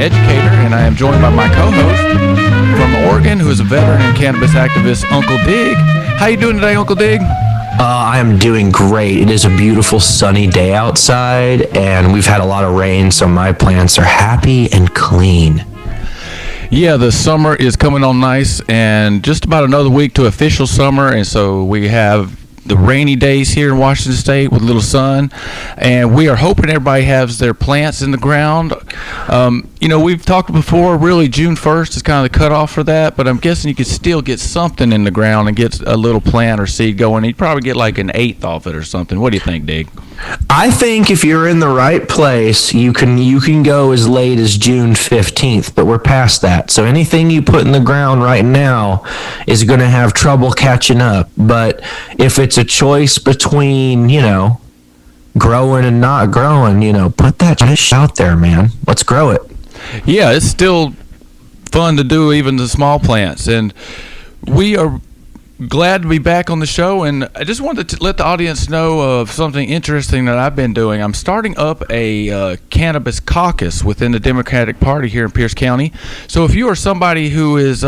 educator, and I am joined by my co-host from Oregon, who is a veteran and cannabis activist, Uncle Dig. How you doing today, Uncle Dig? I am doing great. It is a beautiful sunny day outside, and we've had a lot of rain, so my plants are happy and clean. Yeah, the summer is coming on nice, and just about another week to official summer, and so we have the rainy days here in Washington State with a little sun, and we are hoping everybody has their plants in the ground. We've talked before, really June 1st is kind of the cutoff for that, but I'm guessing you could still get something in the ground and get a little plant or seed going. You'd probably get like an eighth off it or something. What do you think, Dig? I think if you're in the right place, you can go as late as June 15th, but we're past that. So anything you put in the ground right now is going to have trouble catching up. But if it's a choice between, growing and not growing, put that shit out there, man. Let's grow it. Yeah, it's still fun to do even the small plants. And we are glad to be back on the show, and I just wanted to let the audience know of something interesting that I've been doing. I'm starting up a cannabis caucus within the Democratic Party here in Pierce County. So if you are somebody who is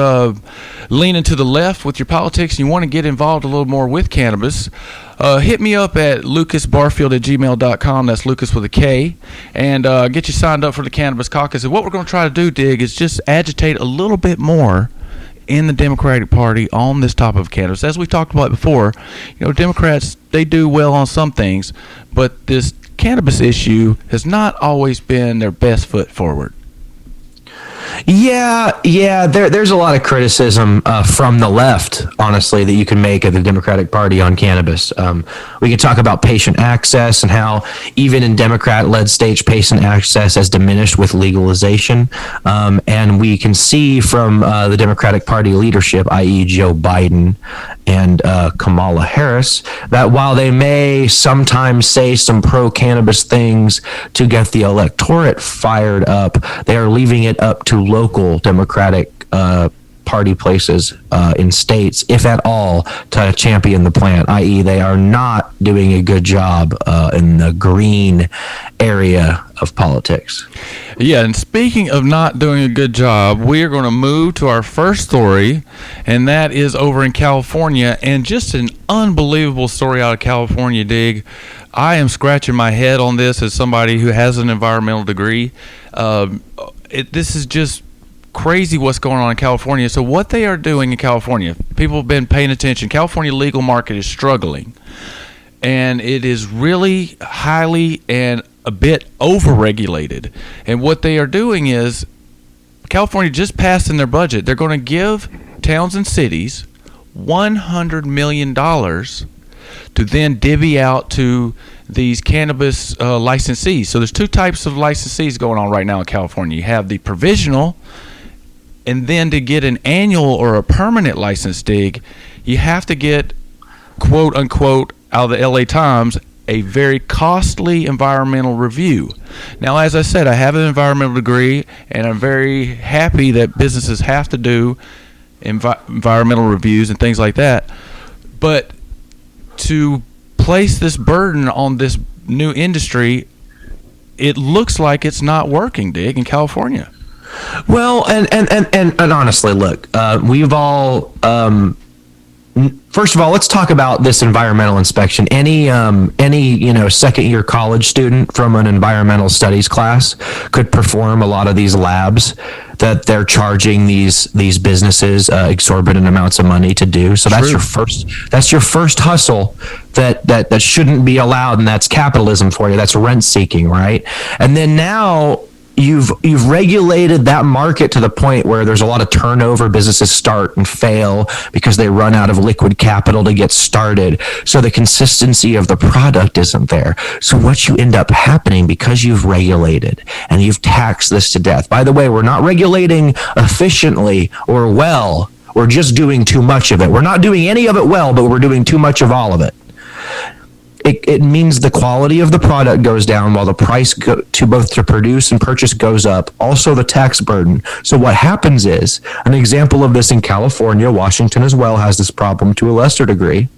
leaning to the left with your politics and you want to get involved a little more with cannabis, hit me up at lucasbarfield@gmail.com. That's Lucas with a K, and get you signed up for the Cannabis Caucus. And what we're going to try to do, Dig, is just agitate a little bit more in the Democratic Party on this topic of cannabis. As we talked about before, Democrats, they do well on some things, but this cannabis issue has not always been their best foot forward. Yeah. There's a lot of criticism from the left, honestly, that you can make of the Democratic Party on cannabis. We can talk about patient access and how even in Democrat-led states, patient access has diminished with legalization. And we can see from the Democratic Party leadership, i.e. Joe Biden and Kamala Harris, that while they may sometimes say some pro-cannabis things to get the electorate fired up, they are leaving it up to local Democratic Party places in states, if at all, to champion the plant, i.e. they are not doing a good job in the green area of politics. Yeah, and speaking of not doing a good job, we are going to move to our first story, and that is over in California, and just an unbelievable story out of California, Dig. I am scratching my head on this as somebody who has an environmental degree. This is just crazy what's going on in California. So what they are doing in California, people have been paying attention. California legal market is struggling, and it is really highly and a bit overregulated. And what they are doing is, California just passed in their budget, they're going to give towns and cities $100 million to then divvy out to these cannabis licensees. So there's two types of licensees going on right now in California. You have the provisional, and then to get an annual or a permanent license, Dig, you have to get, quote unquote, out of the LA Times, a very costly environmental review. Now, as I said, I have an environmental degree, and I'm very happy that businesses have to do environmental reviews and things like that. But to place this burden on this new industry, it looks like it's not working, Dig, in California. Well, and honestly, look, we've all, first of all, let's talk about this environmental inspection. Any second year college student from an environmental studies class could perform a lot of these labs that they're charging these businesses exorbitant amounts of money to do. So that's your first hustle that shouldn't be allowed, and that's capitalism for you. That's rent seeking, right? And then now you've regulated that market to the point where there's a lot of turnover. Businesses start and fail because they run out of liquid capital to get started. So the consistency of the product isn't there. So what you end up happening, because you've regulated and you've taxed this to death. By the way, we're not regulating efficiently or well. We're just doing too much of it. We're not doing any of it well, but we're doing too much of all of it. It means the quality of the product goes down while the price to both to produce and purchase goes up. Also the tax burden. So what happens is, an example of this in California, Washington as well has this problem to a lesser degree.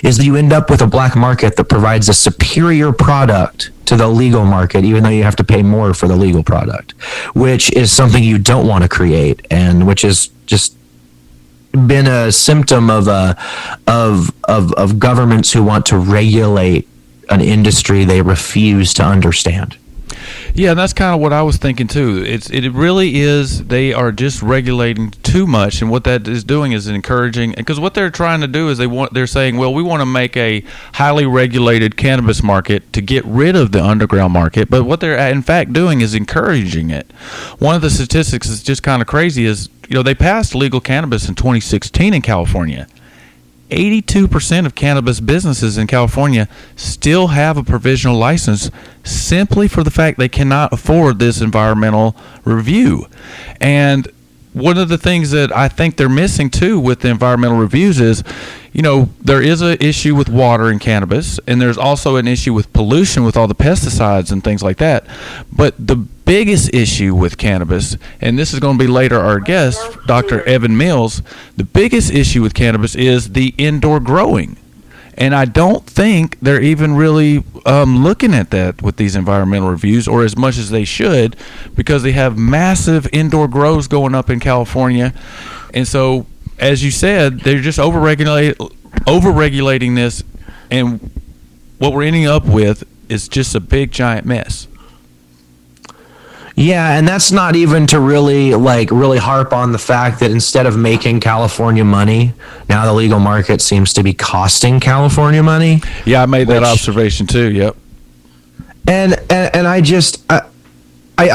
is that you end up with a black market that provides a superior product to the legal market, even though you have to pay more for the legal product, which is something you don't want to create, and which is just been a symptom of governments who want to regulate an industry they refuse to understand. Yeah, and that's kind of what I was thinking too. It really is. They are just regulating too much, and what that is doing is encouraging. Because what they're trying to do is they're saying, well, we want to make a highly regulated cannabis market to get rid of the underground market. But what they're in fact doing is encouraging it. One of the statistics that's just kind of crazy is, they passed legal cannabis in 2016 in California. 82% of cannabis businesses in California still have a provisional license simply for the fact they cannot afford this environmental review. And one of the things that I think they're missing too with the environmental reviews is, there is an issue with water in cannabis, and there's also an issue with pollution with all the pesticides and things like that. But the biggest issue with cannabis, and this is going to be later our guest, Dr. Evan Mills, the biggest issue with cannabis is the indoor growing. And I don't think they're even really looking at that with these environmental reviews, or as much as they should, because they have massive indoor grows going up in California. And so, as you said, they're just overregulating this, and what we're ending up with is just a big giant mess. Yeah, and that's not even to really harp on the fact that instead of making California money, now the legal market seems to be costing California money. Yeah, I made that observation too. Yep. And I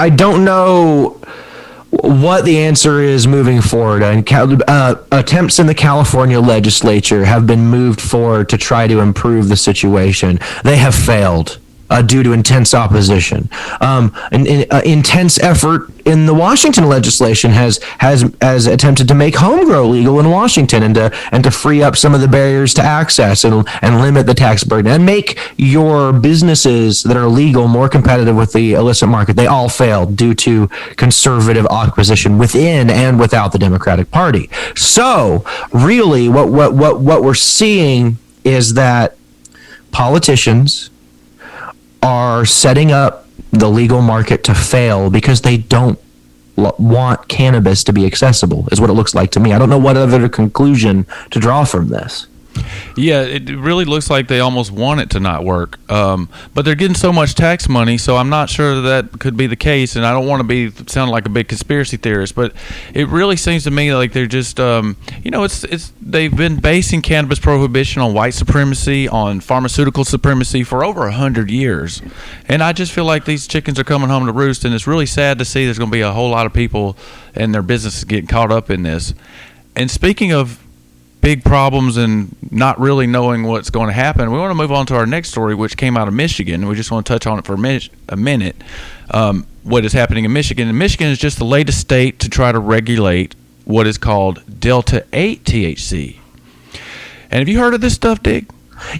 don't know what the answer is moving forward. And attempts in the California legislature have been moved forward to try to improve the situation. They have failed. Due to intense opposition. Intense effort in the Washington legislation has attempted to make home grow legal in Washington and to free up some of the barriers to access and limit the tax burden and make your businesses that are legal more competitive with the illicit market. They all failed due to conservative opposition within and without the Democratic Party. So really what we're seeing is that politicians are setting up the legal market to fail because they don't want cannabis to be accessible, is what it looks like to me. I don't know what other conclusion to draw from this. Yeah, it really looks like they almost want it to not work. But they're getting so much tax money, so I'm not sure that could be the case. And I don't want to sound like a big conspiracy theorist, but it really seems to me like they're just, they've been basing cannabis prohibition on white supremacy, on pharmaceutical supremacy for over 100 years. And I just feel like these chickens are coming home to roost, and it's really sad to see there's going to be a whole lot of people and their businesses getting caught up in this. And speaking of big problems and not really knowing what's going to happen, we want to move on to our next story, which came out of Michigan. We just want to touch on it for a minute. What is happening in Michigan? And Michigan is just the latest state to try to regulate what is called Delta 8 THC. And have you heard of this stuff, Dig?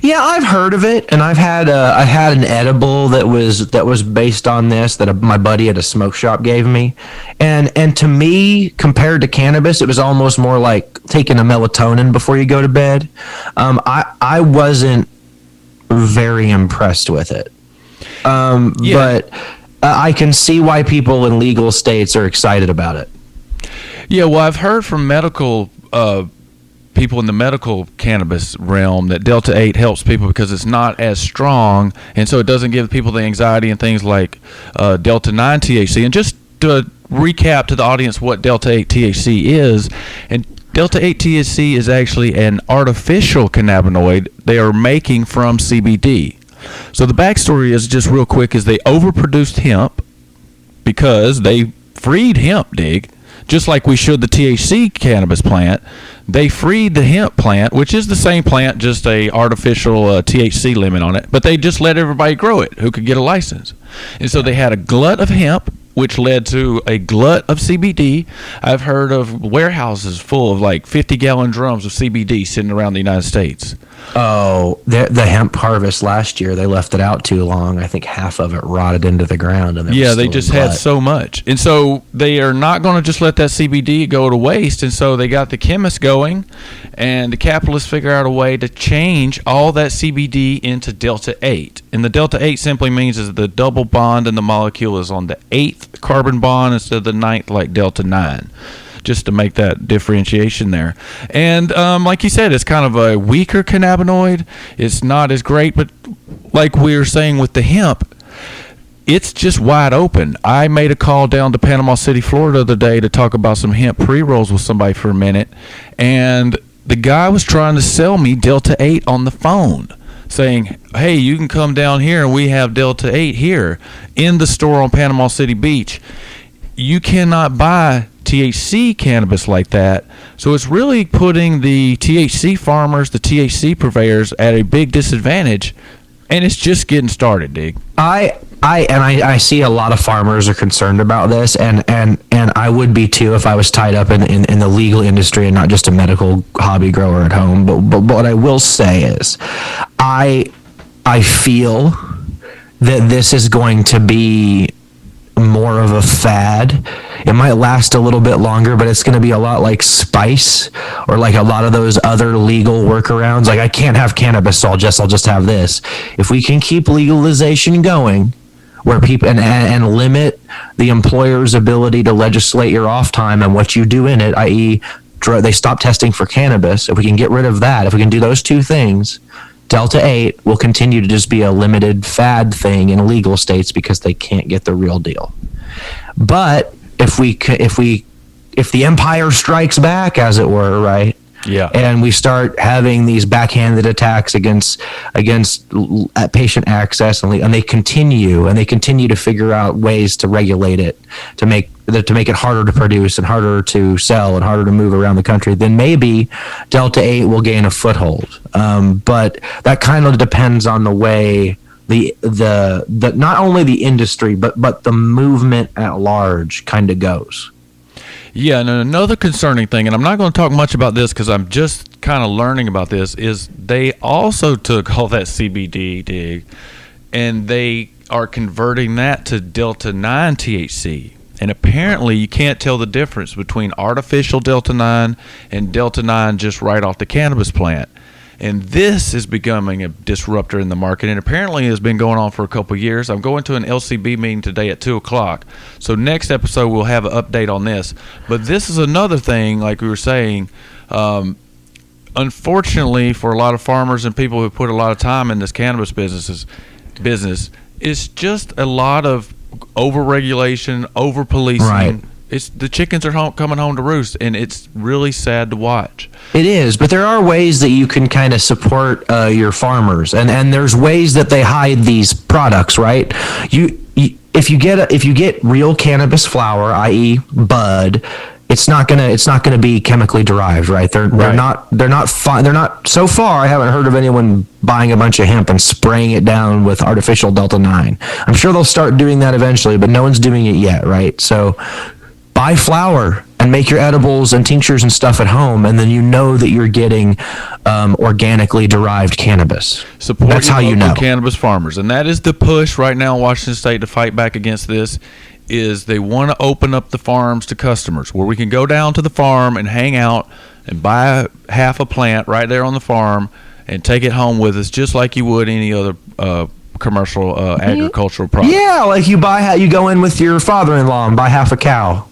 Yeah, I've heard of it, and I had an edible that was based on this that my buddy at a smoke shop gave me, and to me, compared to cannabis, it was almost more like taking a melatonin before you go to bed. I wasn't very impressed with it, but I can see why people in legal states are excited about it. Yeah, well, I've heard from medical people in the medical cannabis realm that Delta 8 helps people because it's not as strong, and so it doesn't give people the anxiety and things like Delta 9 THC. And just to recap to the audience what Delta 8 THC is, and Delta 8 THC is actually an artificial cannabinoid they are making from CBD. So the backstory is, just real quick, is they overproduced hemp because they freed hemp, Dig, just like we should the THC cannabis plant. They freed the hemp plant, which is the same plant, just a artificial THC limit on it, but they just let everybody grow it who could get a license. And so they had a glut of hemp, which led to a glut of CBD. I've heard of warehouses full of like 50-gallon drums of CBD sitting around the United States. Oh, the hemp harvest last year, they left it out too long. I think half of it rotted into the ground. And they just had so much. And so they are not going to just let that CBD go to waste. And so they got the chemists going, and the capitalists figure out a way to change all that CBD into Delta 8. And the Delta 8 simply means is the double bond in the molecule is on the 8th carbon bond instead of the 9th, like Delta 9. Just to make that differentiation there. And like you said, it's kind of a weaker cannabinoid. It's not as great, but like we were saying with the hemp, it's just wide open. I made a call down to Panama City, Florida the other day to talk about some hemp pre-rolls with somebody for a minute, and the guy was trying to sell me Delta 8 on the phone, saying, hey, you can come down here and we have Delta 8 here in the store on Panama City Beach. You cannot buy THC cannabis like that. So it's really putting the THC farmers, the THC purveyors at a big disadvantage, and it's just getting started, Dig. I see a lot of farmers are concerned about this, and I would be too if I was tied up in the legal industry and not just a medical hobby grower at home. But what I will say is I feel that this is going to be more of a fad. It might last a little bit longer, but it's going to be a lot like spice or like a lot of those other legal workarounds. Like, I can't have cannabis, so I'll just have this. If we can keep legalization going, where people and limit the employer's ability to legislate your off time and what you do in it, i.e., they stop testing for cannabis. If we can get rid of that, if we can do those two things, Delta 8 will continue to just be a limited fad thing in illegal states because they can't get the real deal. But if the empire strikes back, as it were, right? Yeah. And we start having these backhanded attacks against patient access, and they continue to figure out ways to regulate it, to make it harder to produce and harder to sell and harder to move around the country, then maybe Delta 8 will gain a foothold. But that kind of depends on the way the not only the industry but the movement at large kind of goes. Yeah, and another concerning thing, and I'm not going to talk much about this because I'm just kind of learning about this, is they also took all that CBD, Dig, and they are converting that to Delta 9 THC. And apparently you can't tell the difference between artificial Delta 9 and Delta 9 just right off the cannabis plant. And this is becoming a disruptor in the market, and apparently has been going on for a couple of years. I'm going to an LCB meeting today at 2 o'clock. So next episode we'll have an update on this. But this is another thing, like we were saying, unfortunately for a lot of farmers and people who put a lot of time in this cannabis business, it's just a lot of over-regulation, over-policing. Right. It's the chickens are coming home to roost, and it's really sad to watch. It is, but there are ways that you can kind of support your farmers, and there's ways that they hide these products, right? If you get real cannabis flower, i.e., bud, it's not gonna be chemically derived, right? They're not so far. I haven't heard of anyone buying a bunch of hemp and spraying it down with artificial Delta 9. I'm sure they'll start doing that eventually, but no one's doing it yet, right? So buy flower and make your edibles and tinctures and stuff at home, and then you know that you're getting organically derived cannabis. That's how you know. Cannabis farmers, and that is the push right now in Washington State to fight back against this. Is they want to open up the farms to customers where we can go down to the farm and hang out and buy half a plant right there on the farm and take it home with us, just like you would any other commercial agricultural product. Yeah, like you go in with your father-in-law and buy half a cow.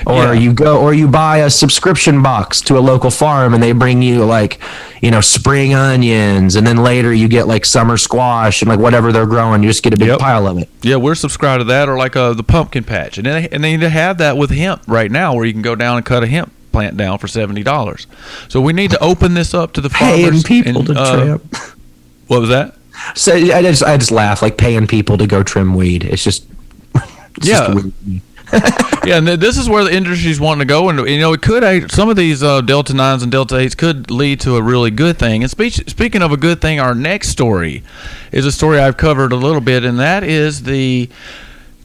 Or you buy a subscription box to a local farm and they bring you spring onions, and then later you get like summer squash and like whatever they're growing, you just get a big pile of it. Yeah, we're subscribed to that, or like the pumpkin patch. And they need to have that with hemp right now, where you can go down and cut a hemp plant down for $70. So we need to open this up to the farmers. Paying people to trim. What was that? So I just laugh, like paying people to go trim weed. It's just weird. Yeah, and this is where the industry's wanting to go, and it could some of these Delta 9s and Delta 8s could lead to a really good thing. And speaking of a good thing, our next story is a story I've covered a little bit, and that is the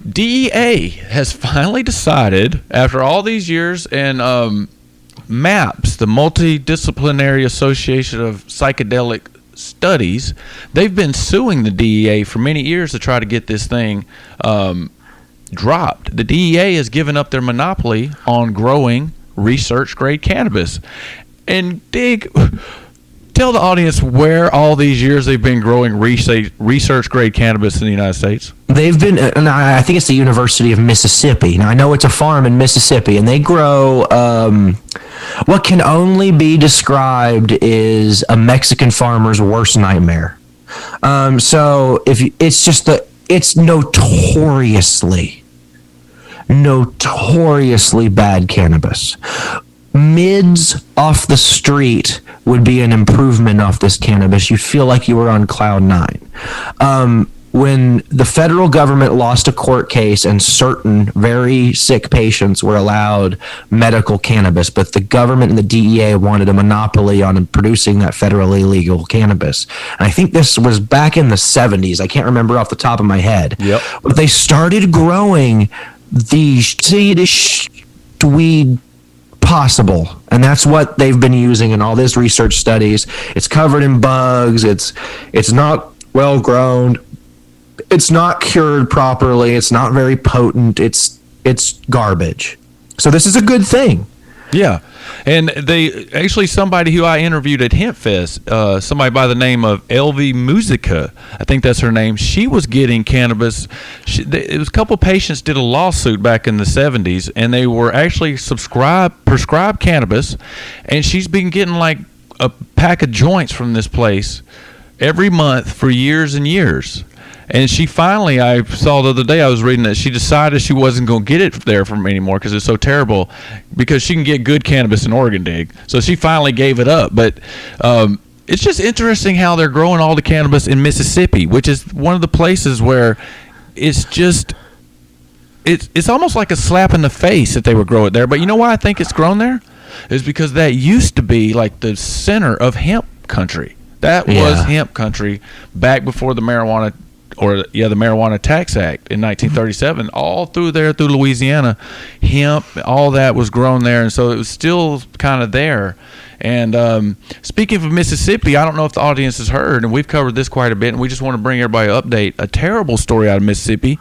DEA has finally decided, after all these years, and MAPS, the Multidisciplinary Association of Psychedelic Studies, they've been suing the DEA for many years to try to get this thing dropped. The DEA has given up their monopoly on growing research-grade cannabis. And tell the audience where all these years they've been growing research-grade cannabis in the United States. They've been, and I think it's the University of Mississippi. Now, I know it's a farm in Mississippi, and they grow what can only be described as a Mexican farmer's worst nightmare. So it's notoriously bad cannabis. Mids off the street would be an improvement off this cannabis. You'd feel like you were on cloud nine. When the federal government lost a court case and certain very sick patients were allowed medical cannabis, but the government and the DEA wanted a monopoly on producing that federally legal cannabis. And I think this was back in the 70s. I can't remember off the top of my head. Yep. But they started growing the shittiest weed possible, and that's what they've been using in all this research studies. It's covered in bugs. It's not well grown. It's not cured properly. It's not very potent. It's garbage. So this is a good thing. Yeah. And somebody who I interviewed at HempFest, somebody by the name of LV Musica, I think that's her name, she was getting cannabis. It was a couple patients did a lawsuit back in the 70s, and they were actually prescribed cannabis, and she's been getting like a pack of joints from this place every month for years and years. And she finally, I saw the other day, I was reading that she decided she wasn't going to get it there from anymore because it's so terrible, because she can get good cannabis in Oregon, dig. So she finally gave it up. But it's just interesting how they're growing all the cannabis in Mississippi, which is one of the places where it's just, it's almost like a slap in the face that they would grow it there. But you know why I think it's grown there? Is because that used to be like the center of hemp country. That was hemp country back before the marijuana Tax Act in 1937, all through Louisiana, hemp, all that was grown there, and so it was still kind of there. And speaking of Mississippi, I don't know if the audience has heard, and we've covered this quite a bit, and we just want to bring everybody an update, a terrible story out of Mississippi.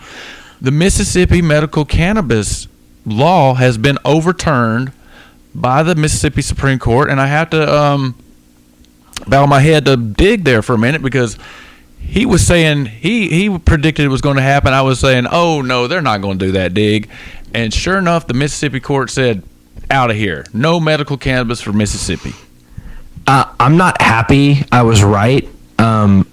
The Mississippi medical cannabis law has been overturned by the Mississippi Supreme Court, and I have to bow my head to dig there for a minute, because he was saying he predicted it was going to happen. I was saying, oh no, they're not going to do that, dig. And sure enough, the Mississippi court said, out of here, no medical cannabis for Mississippi. I'm not happy I was right. The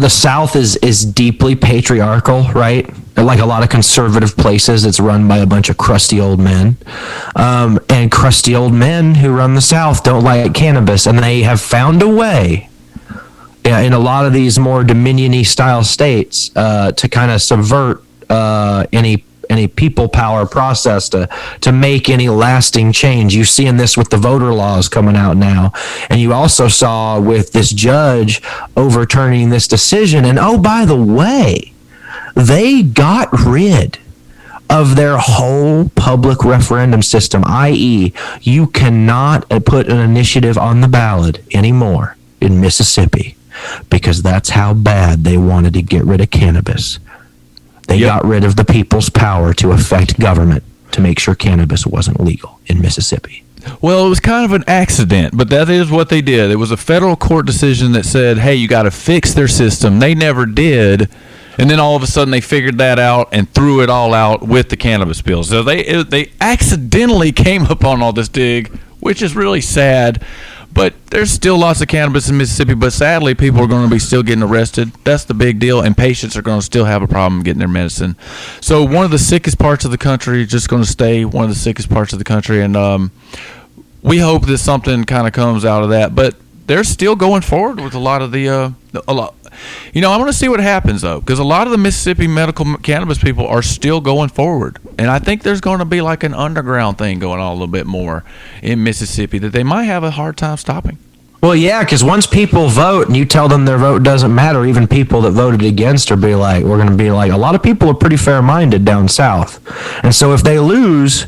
South is deeply patriarchal, right? Like a lot of conservative places, it's run by a bunch of crusty old men. And crusty old men who run the South don't like cannabis, and they have found a way in a lot of these more dominion-y style states to kind of subvert any people power process to make any lasting change. You see in this with the voter laws coming out now, and you also saw with this judge overturning this decision. And oh, by the way, they got rid of their whole public referendum system, i.e., you cannot put an initiative on the ballot anymore in Mississippi, because that's how bad they wanted to get rid of cannabis. They got rid of the people's power to affect government to make sure cannabis wasn't legal in Mississippi. Well, it was kind of an accident, but that is what they did. It was a federal court decision that said, hey, you got to fix their system. They never did. And then all of a sudden they figured that out and threw it all out with the cannabis bill. So they accidentally came upon all this, dig, which is really sad. But there's still lots of cannabis in Mississippi, but sadly people are going to be still getting arrested. That's the big deal, and patients are going to still have a problem getting their medicine. So one of the sickest parts of the country is just going to stay one of the sickest parts of the country, and we hope that something kind of comes out of that. But they're still going forward with a lot of the You know, I want to see what happens, though, because a lot of the Mississippi medical cannabis people are still going forward. And I think there's going to be like an underground thing going on a little bit more in Mississippi that they might have a hard time stopping. Well, yeah, because once people vote and you tell them their vote doesn't matter, even people that voted against are we're going to be like, a lot of people are pretty fair-minded down south. And so if they lose...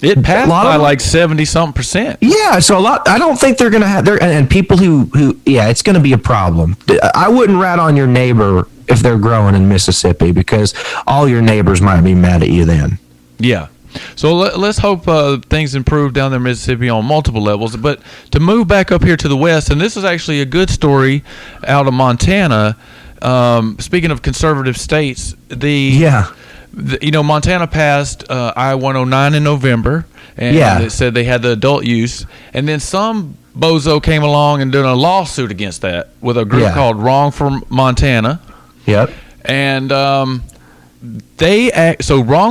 It passed by like 70-something%. Yeah, so I don't think they're going to have... And people who, it's going to be a problem. I wouldn't rat on your neighbor if they're growing in Mississippi, because all your neighbors might be mad at you then. Yeah. So let's hope things improve down there in Mississippi on multiple levels. But to move back up here to the west, and this is actually a good story out of Montana. Speaking of conservative states, Montana passed I-109 in November, and it said they had the adult use. And then some bozo came along and did a lawsuit against that with a group called Wrong for Montana. Yep. And Wrong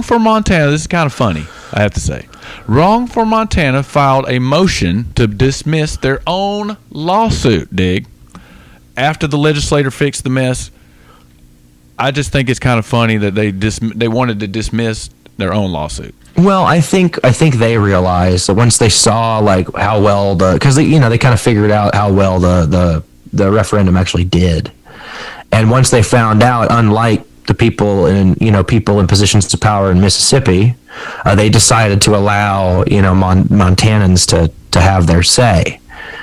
for Montana, this is kind of funny, I have to say. Wrong for Montana filed a motion to dismiss their own lawsuit, Dig, after the legislator fixed the mess. I just think it's kind of funny that they wanted to dismiss their own lawsuit. Well, I think they realized that once they saw like how well because they kind of figured out how well the referendum actually did, and once they found out, unlike the people in positions of power in Mississippi, they decided to allow Montanans to have their say.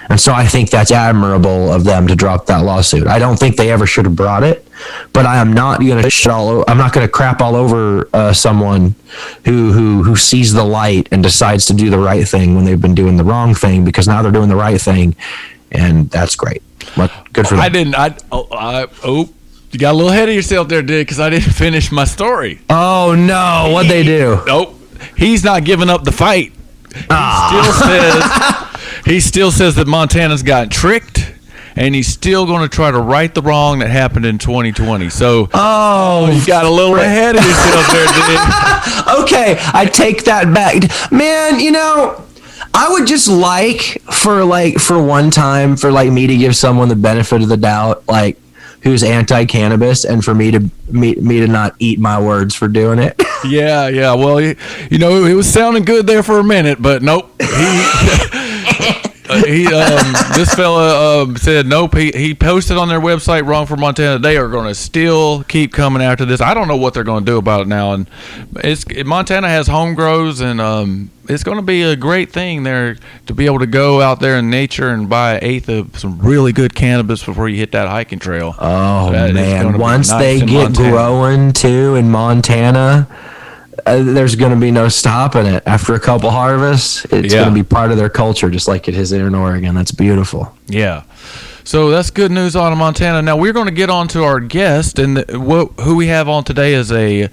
And so I think that's admirable of them to drop that lawsuit. I don't think they ever should have brought it, but I am not going to I'm not going to crap all over someone who sees the light and decides to do the right thing when they've been doing the wrong thing, because now they're doing the right thing, and that's great. Good for them. You got a little ahead of yourself there, Dick, because I didn't finish my story. Oh no! What'd they do? Nope. He's not giving up the fight. He still says that Montana's got tricked, and he's still going to try to right the wrong that happened in 2020. So, you got a little ahead of yourself there, Dick. Okay, I take that back, man. I would just for one time for me to give someone the benefit of the doubt, who's anti-cannabis, and for me to not eat my words for doing it. Yeah. Well, it was sounding good there for a minute, but nope. This fella said nope. He posted on their website, Wrong for Montana. They are going to still keep coming after this. I don't know what they're going to do about it now. And Montana has home grows, and it's going to be a great thing there to be able to go out there in nature and buy an eighth of some really good cannabis before you hit that hiking trail. Oh man! Once they get growing too in Montana, there's going to be no stopping it. After a couple harvests, it's going to be part of their culture, just like it is here in Oregon. That's beautiful. Yeah. So that's good news out of Montana. Now we're going to get on to our guest, and who we have on today is a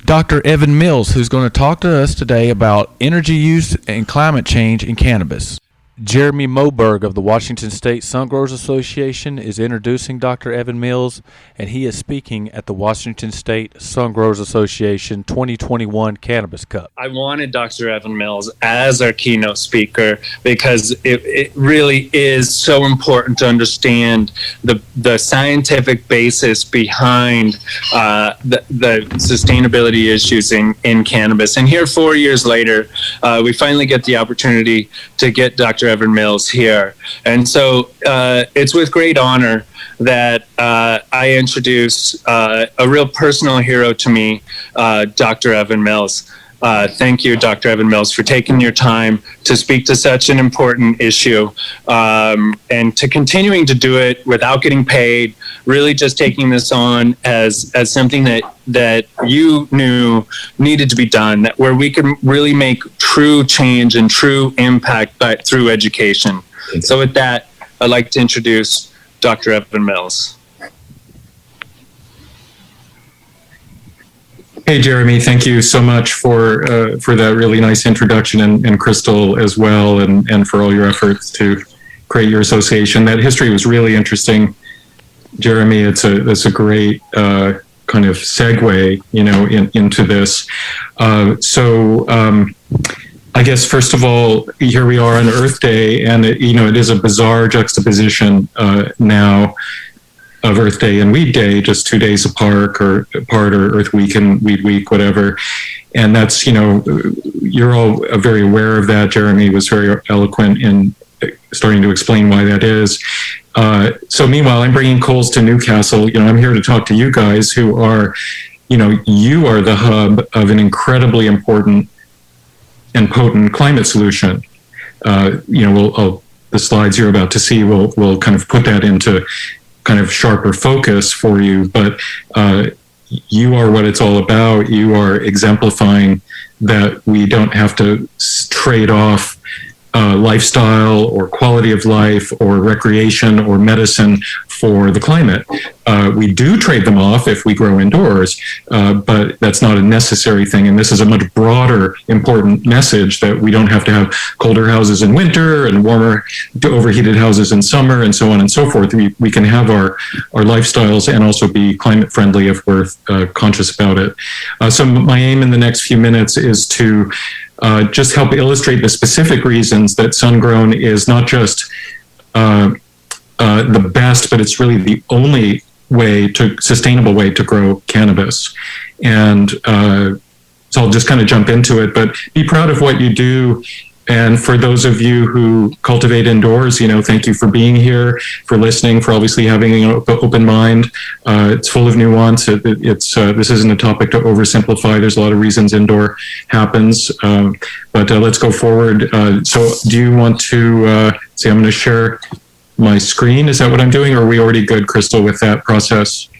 Dr. Evan Mills, who's going to talk to us today about energy use and climate change in cannabis. Jeremy Moberg of the Washington State Sun Growers Association is introducing Dr. Evan Mills, and he is speaking at the Washington State Sun Growers Association 2021 Cannabis Cup. I wanted Dr. Evan Mills as our keynote speaker because it really is so important to understand the scientific basis behind the sustainability issues in cannabis. And here, 4 years later, we finally get the opportunity to get Dr. Evan Mills here. And so it's with great honor that I introduce a real personal hero to me, Dr. Evan Mills. Thank you, Dr. Evan Mills, for taking your time to speak to such an important issue, and to continuing to do it without getting paid, really just taking this on as something that you knew needed to be done, where we could really make true change and true impact through education. So with that, I'd like to introduce Dr. Evan Mills. Hey, Jeremy, thank you so much for that really nice introduction, and Crystal as well, and for all your efforts to create your association. That history was really interesting, Jeremy. It's a great kind of segue, into this. I guess, first of all, here we are on Earth Day, and it is a bizarre juxtaposition now of Earth Day and Weed Day, just 2 days apart, or Earth Week and Weed Week, whatever. And that's, you're all very aware of that. Jeremy was very eloquent in starting to explain why that is. So meanwhile, I'm bringing coals to Newcastle. You know, I'm here to talk to you guys who are, you are the hub of an incredibly important and potent climate solution. The slides you're about to see will kind of put that into kind of sharper focus for you. But you are what it's all about. You are exemplifying that we don't have to trade off lifestyle or quality of life or recreation or medicine for the climate. We do trade them off if we grow indoors, but that's not a necessary thing. And this is a much broader, important message that we don't have to have colder houses in winter and warmer, overheated houses in summer, and so on and so forth. We can have our lifestyles and also be climate friendly if we're conscious about it. So my aim in the next few minutes is to just help illustrate the specific reasons that sun-grown is not just the best, but it's really the only sustainable way to grow cannabis. And so I'll just kind of jump into it, but be proud of what you do. And for those of you who cultivate indoors, thank you for being here, for listening, for obviously having an open mind. It's full of nuance. This isn't a topic to oversimplify. There's a lot of reasons indoor happens, but let's go forward. So do you want to see, I'm going to share my screen. Is that what I'm doing? Or are we already good, Crystal, with that process?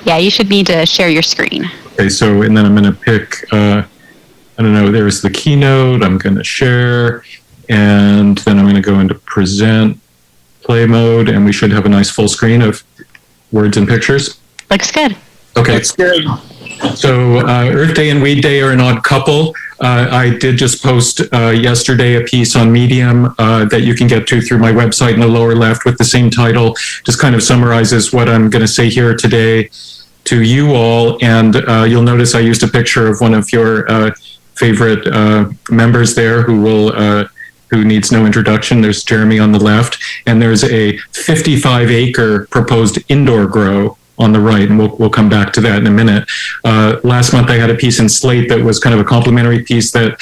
Yeah, you should need to share your screen. Okay, so, and then I'm going to pick, I don't know, there's the keynote. I'm going to share, and then I'm going to go into present play mode, and we should have a nice full screen of words and pictures. Looks good. Okay. Looks good. So Earth Day and Weed Day are an odd couple. I did just post yesterday a piece on Medium that you can get to through my website in the lower left with the same title. Just kind of summarizes what I'm going to say here today to you all. And you'll notice I used a picture of one of your favorite members there who needs no introduction. There's Jeremy on the left, and there's a 55-acre proposed indoor grow on the right, and we'll come back to that in a minute. Last month I had a piece in Slate that was kind of a complimentary piece that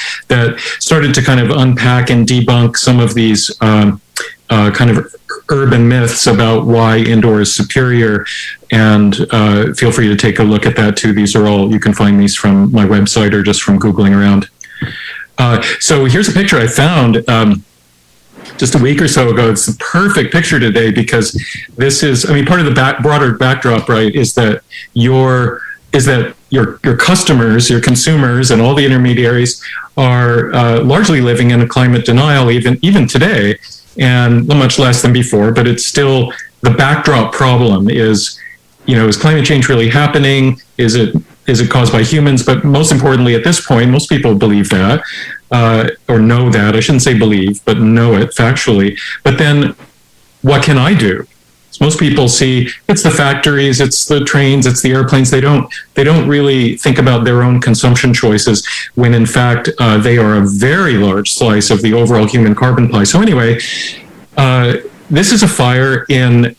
started to kind of unpack and debunk some of these kind of urban myths about why indoor is superior, and feel free to take a look at that too. These are all, you can find these from my website or just from Googling around. So here's a picture I found just a week or so ago. It's the perfect picture today because this is, part of the broader backdrop, right, is that your customers, your consumers, and all the intermediaries are largely living in a climate denial, even today, and much less than before. But it's still the backdrop problem is climate change really happening? Is it caused by humans? But most importantly, at this point, most people believe that, or know that. I shouldn't say believe, but know it factually. But then what can I do? So most people see it's the factories, it's the trains, it's the airplanes. They don't really think about their own consumption choices when in fact they are a very large slice of the overall human carbon pie. So anyway, this is a fire in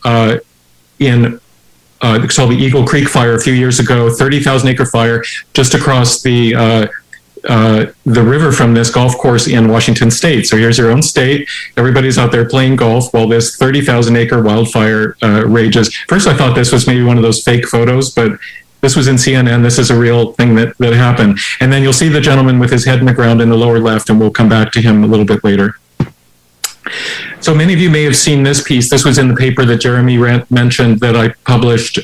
it's called the Eagle Creek Fire a few years ago, 30,000 acre fire just across the river from this golf course in Washington State. So here's your own state. Everybody's out there playing golf while this 30,000 acre wildfire rages. First, I thought this was maybe one of those fake photos, but this was in CNN. This is a real thing that happened. And then you'll see the gentleman with his head in the ground in the lower left, and we'll come back to him a little bit later. So many of you may have seen this piece. This was in the paper that Jeremy mentioned that I published,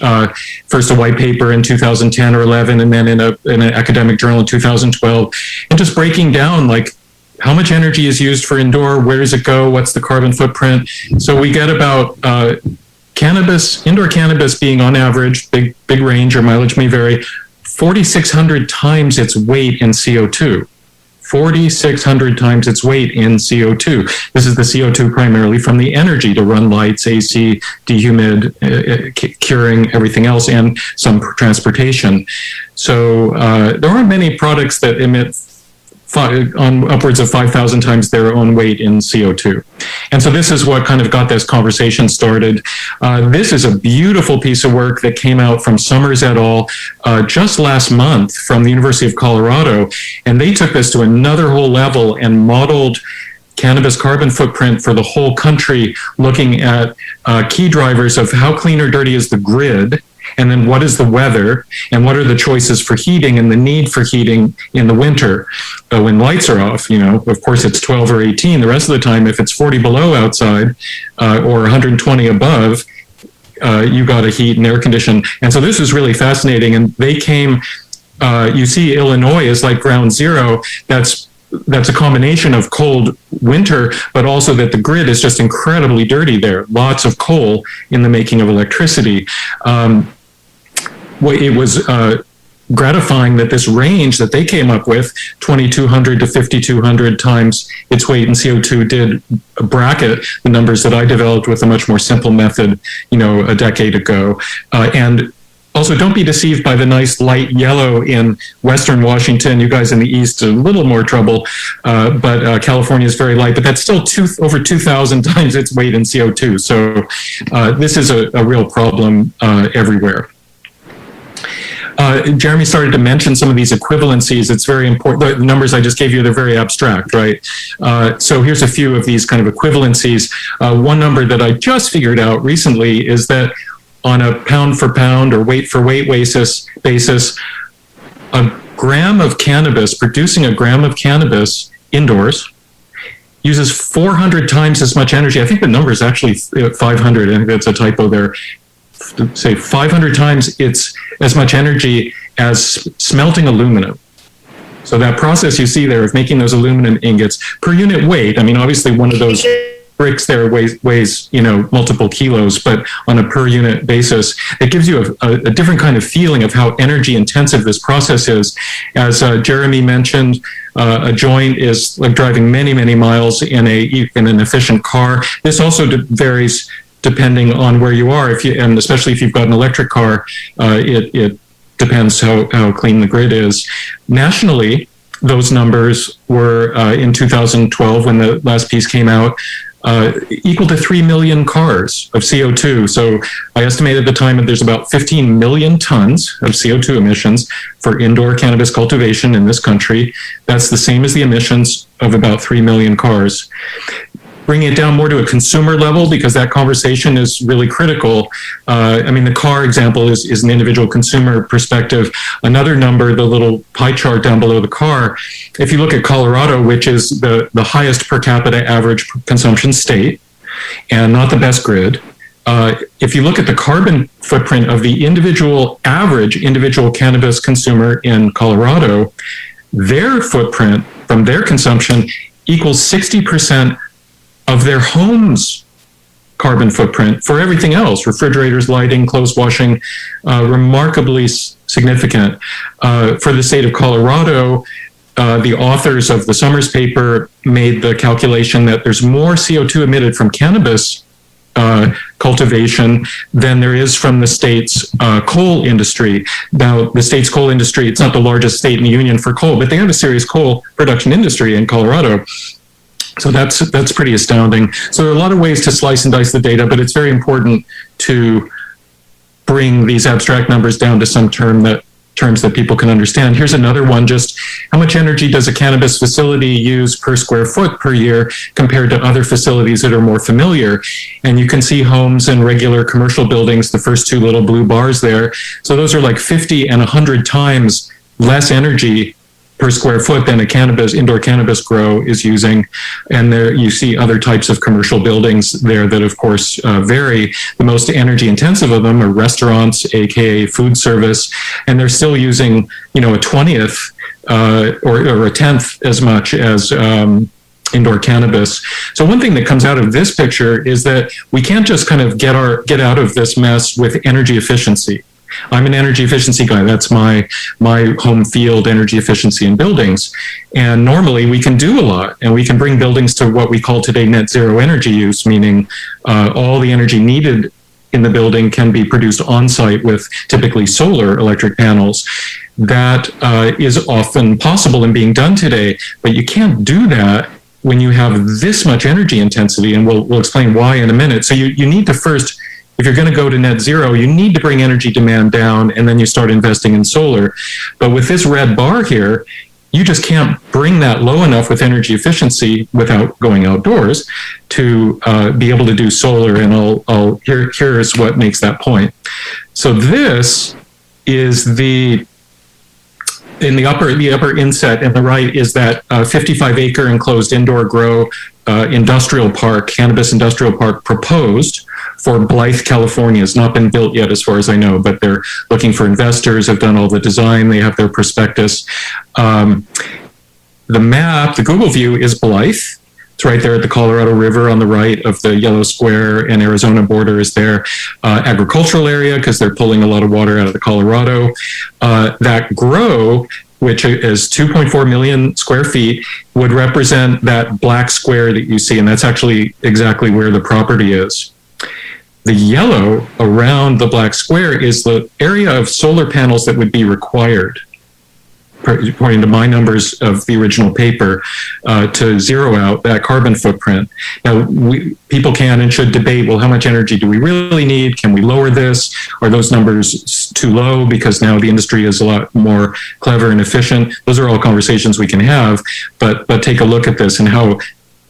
first a white paper in 2010 or 11, and then in an academic journal in 2012, and just breaking down like how much energy is used for indoor, where does it go, what's the carbon footprint. So we get about indoor cannabis being on average, big range, or mileage may vary, 4,600 times its weight in CO2. 4,600 times its weight in CO2. This is the CO2 primarily from the energy to run lights, AC, dehumid, curing, everything else, and some transportation. So there aren't many products that emit on upwards of 5,000 times their own weight in CO2. And so this is what kind of got this conversation started. This is a beautiful piece of work that came out from Summers et al. Just last month from the University of Colorado. And they took this to another whole level and modeled cannabis carbon footprint for the whole country, looking at key drivers of how clean or dirty is the grid, and then what is the weather, and what are the choices for heating and the need for heating in the winter. When lights are off, of course it's 12 or 18. The rest of the time, if it's 40 below outside or 120 above, you got to heat and air condition. And so this was really fascinating. And they came, you see Illinois is like ground zero. That's a combination of cold winter, but also that the grid is just incredibly dirty there. Lots of coal in the making of electricity. It was gratifying that this range that they came up with, 2,200 to 5,200 times its weight in CO2, did bracket the numbers that I developed with a much more simple method, a decade ago. And also, don't be deceived by the nice light yellow in Western Washington. You guys in the East are a little more trouble, but California is very light. But that's still over 2,000 times its weight in CO2. So this is a real problem everywhere. Jeremy started to mention some of these equivalencies. It's very important. The numbers I just gave you, they're very abstract, right? So here's a few of these kind of equivalencies. One number that I just figured out recently is that on a pound for pound or weight for weight basis, producing a gram of cannabis indoors uses 400 times as much energy. I think the number is actually 500. I think that's a typo there. Say 500 times it's as much energy as smelting aluminum. So that process you see there of making those aluminum ingots per unit weight, I mean, obviously one of those bricks there weighs multiple kilos, but on a per unit basis, it gives you a different kind of feeling of how energy intensive this process is. As Jeremy mentioned, a joint is like driving many, many miles in an efficient car. This also varies depending on where you are, and especially if you've got an electric car, it depends how clean the grid is. Nationally, those numbers were in 2012, when the last piece came out, equal to 3 million cars of CO2. So I estimated at the time that there's about 15 million tons of CO2 emissions for indoor cannabis cultivation in this country. That's the same as the emissions of about 3 million cars. Bringing it down more to a consumer level, because that conversation is really critical. The car example is an individual consumer perspective. Another number, the little pie chart down below the car, if you look at Colorado, which is the highest per capita average consumption state, and not the best grid, if you look at the carbon footprint of the average individual cannabis consumer in Colorado, their footprint from their consumption equals 60% of their home's carbon footprint for everything else, refrigerators, lighting, clothes washing, remarkably significant. For the state of Colorado, the authors of the Summers paper made the calculation that there's more CO2 emitted from cannabis cultivation than there is from the state's coal industry. Now, the state's coal industry, it's not the largest state in the union for coal, but they have a serious coal production industry in Colorado. So that's pretty astounding. So there are a lot of ways to slice and dice the data, but it's very important to bring these abstract numbers down to some terms that people can understand. Here's another one, just how much energy does a cannabis facility use per square foot per year compared to other facilities that are more familiar? And you can see homes and regular commercial buildings, the first two little blue bars there. So those are like 50 and 100 times less energy per square foot than indoor cannabis grow is using. And there you see other types of commercial buildings there that of course vary. The most energy intensive of them are restaurants, AKA food service, and they're still using, a 20th or a 10th as much as indoor cannabis. So one thing that comes out of this picture is that we can't just kind of get out of this mess with energy efficiency. I'm an energy efficiency guy. That's my home field, energy efficiency in buildings. And normally we can do a lot, and we can bring buildings to what we call today net zero energy use, meaning all the energy needed in the building can be produced on site with typically solar electric panels. That is often possible and being done today, but you can't do that when you have this much energy intensity, and we'll explain why in a minute. So you need to first, if you're going to go to net zero, you need to bring energy demand down, and then you start investing in solar. But with this red bar here, you just can't bring that low enough with energy efficiency without going outdoors to be able to do solar. And here's what makes that point. So this is in the upper inset in the right is that 55-acre enclosed indoor grow industrial park, cannabis industrial park, proposed for Blythe, California. It's not been built yet as far as I know, but they're looking for investors, have done all the design, they have their prospectus. The map, the Google view is Blythe. It's right there at the Colorado River on the right of the yellow square, and Arizona border is there. Agricultural area, because they're pulling a lot of water out of the Colorado. That grow, which is 2.4 million square feet, would represent that black square that you see, and that's actually exactly where the property is. The yellow around the black square is the area of solar panels that would be required, according to my numbers of the original paper, to zero out that carbon footprint. Now, people can and should debate, well, how much energy do we really need? Can we lower this? Are those numbers too low because now the industry is a lot more clever and efficient? Those are all conversations we can have, but take a look at this and how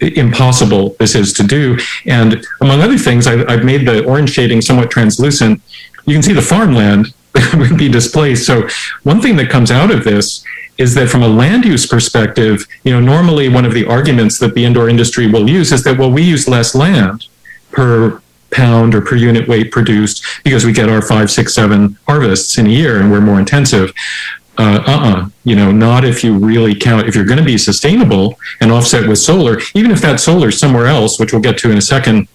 impossible this is to do. And among other things, I've made the orange shading somewhat translucent. You can see the farmland would be displaced. So one thing that comes out of this is that from a land use perspective, normally one of the arguments that the indoor industry will use is that, well, we use less land per pound or per unit weight produced because we get our 5, 6, 7 harvests in a year and we're more intensive. Not if you really count, if you're going to be sustainable and offset with solar, even if that solar is somewhere else, which we'll get to in a second,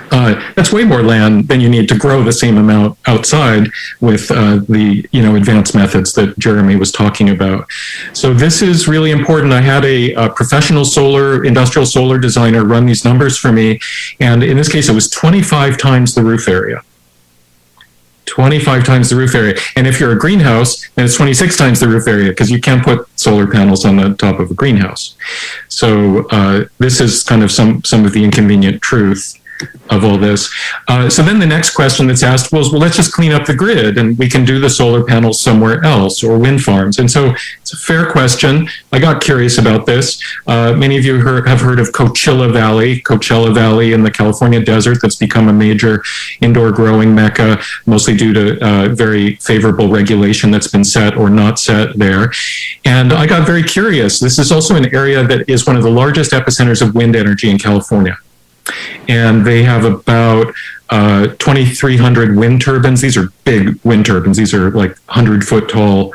that's way more land than you need to grow the same amount outside with the advanced methods that Jeremy was talking about. So this is really important. I had a professional industrial solar designer run these numbers for me, and in this case it was 25 times the roof area. 25 times the roof area. And if you're a greenhouse, then it's 26 times the roof area because you can't put solar panels on the top of a greenhouse. So this is kind of some of the inconvenient truth of all this. So then the next question that's asked was, well, let's just clean up the grid and we can do the solar panels somewhere else, or wind farms. And so it's a fair question. I got curious about this. Many of you have heard of Coachella Valley in the California desert that's become a major indoor growing mecca, mostly due to very favorable regulation that's been set or not set there. And I got very curious. This is also an area that is one of the largest epicenters of wind energy in California. And they have about 2,300 wind turbines. These are big wind turbines. These are like 100-foot tall,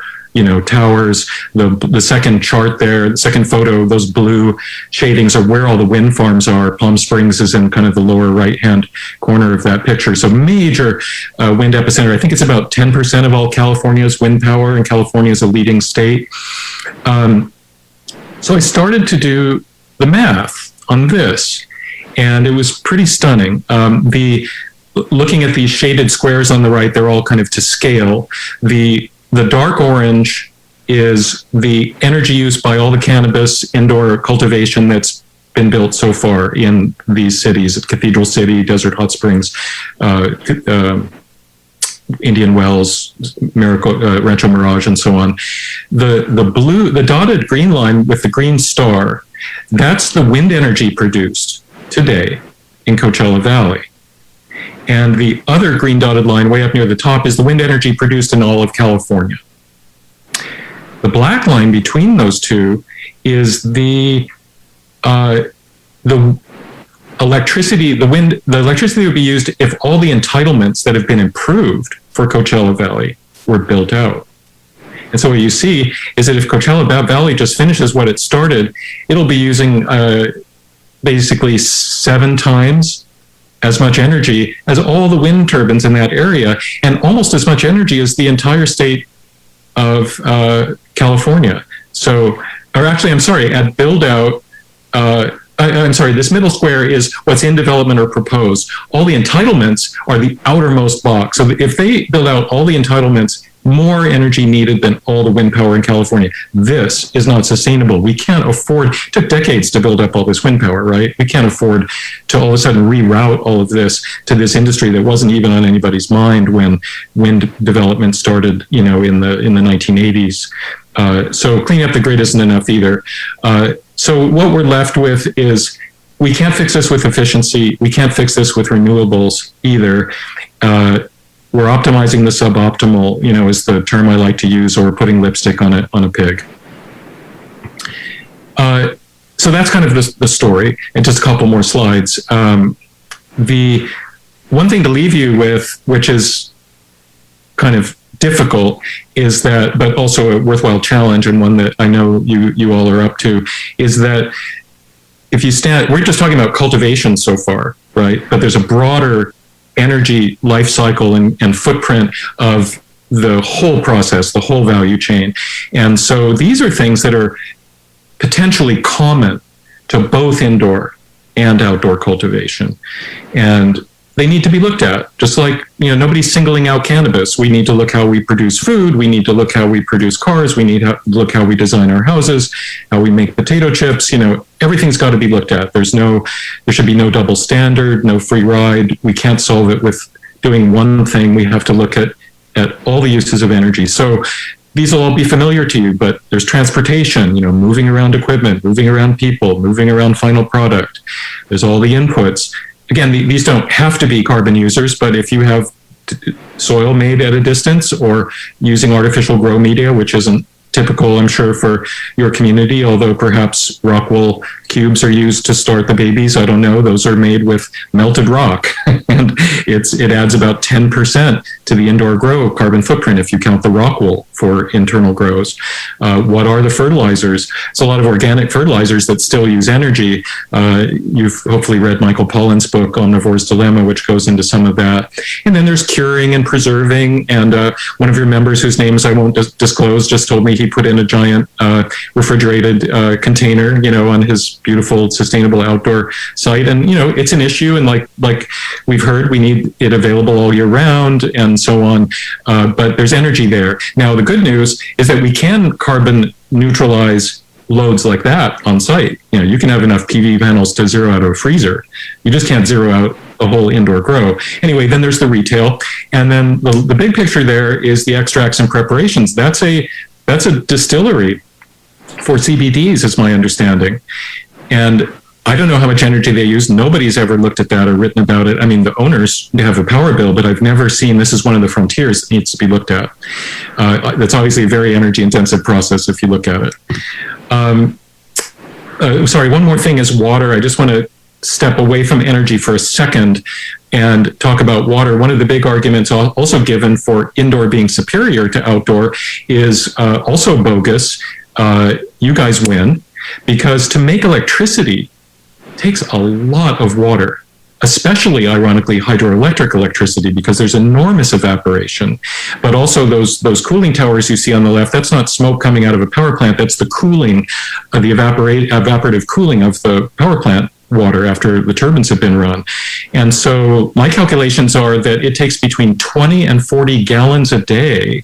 towers. The second chart there, the second photo, those blue shadings are where all the wind farms are. Palm Springs is in kind of the lower right-hand corner of that picture. So major wind epicenter. I think it's about 10% of all California's wind power, and California is a leading state. So I started to do the math on this. And it was pretty stunning. Looking at these shaded squares on the right, they're all kind of to scale. The dark orange is the energy used by all the cannabis indoor cultivation that's been built so far in these cities: Cathedral City, Desert Hot Springs, Indian Wells, Rancho Mirage, and so on. The dotted green line with the green star, that's the wind energy produced today in Coachella Valley. And the other green dotted line way up near the top is the wind energy produced in all of California. The black line between those two is the electricity. The electricity would be used if all the entitlements that have been improved for Coachella Valley were built out. And so what you see is that if Coachella Valley just finishes what it started, it'll be using basically 7 times as much energy as all the wind turbines in that area, and almost as much energy as the entire state of California. So, at build out, this middle square is what's in development or proposed. All the entitlements are the outermost box. So if they build out all the entitlements, more energy needed than all the wind power in California. This is not sustainable. We can't afford, it took decades to build up all this wind power, right? We can't afford to all of a sudden reroute all of this to this industry that wasn't even on anybody's mind when wind development started, in the 1980s. So cleaning up the grid isn't enough either. So what we're left with is we can't fix this with efficiency. We can't fix this with renewables either. We're optimizing the suboptimal, is the term I like to use, or putting lipstick on a pig. So that's kind of the story, and just a couple more slides. The one thing to leave you with, which is kind of difficult, is that, but also a worthwhile challenge, and one that I know you all are up to, is that if you we're just talking about cultivation so far, right? But there's a broader energy life cycle and footprint of the whole process, the whole value chain. And so these are things that are potentially common to both indoor and outdoor cultivation. And they need to be looked at. Just like, nobody's singling out cannabis. We need to look how we produce food. We need to look how we produce cars. We need to look how we design our houses, how we make potato chips. Everything's got to be looked at. There should be no double standard, no free ride. We can't solve it with doing one thing. We have to look at all the uses of energy. So these will all be familiar to you, but there's transportation, moving around equipment, moving around people, moving around final product. There's all the inputs. Again, these don't have to be carbon users, but if you have soil made at a distance or using artificial grow media, which isn't typical, I'm sure, for your community, although perhaps rock wool cubes are used to start the babies. I don't know. Those are made with melted rock, and it adds about 10% to the indoor grow carbon footprint if you count the rock wool for internal grows. What are the fertilizers? It's a lot of organic fertilizers that still use energy. You've hopefully read Michael Pollan's book, Omnivore's Dilemma, which goes into some of that. And then there's curing and preserving. And one of your members, whose names I won't disclose, just told me he put in a giant refrigerated container, on his beautiful sustainable outdoor site. And, it's an issue. And like we've heard, we need it available all year round and so on. But there's energy there. Now, the good news is that we can carbon neutralize loads like that on site. You can have enough PV panels to zero out a freezer. You just can't zero out a whole indoor grow. Anyway, then there's the retail. And then the big picture there is the extracts and preparations. That's a distillery for CBDs, is my understanding. And I don't know how much energy they use. Nobody's ever looked at that or written about it. I mean, the owners have a power bill, but I've never seen, this is one of the frontiers that needs to be looked at. That's obviously a very energy intensive process if you look at it. Sorry, one more thing is water. I just want to step away from energy for a second and talk about water. One of the big arguments also given for indoor being superior to outdoor is also bogus. You guys win, because to make electricity takes a lot of water, especially, ironically, hydroelectric electricity, because there's enormous evaporation. But also those cooling towers you see on the left, that's not smoke coming out of a power plant, that's the cooling, the evaporative cooling of the power plant water after the turbines have been run. And so my calculations are that it takes between 20 and 40 gallons a day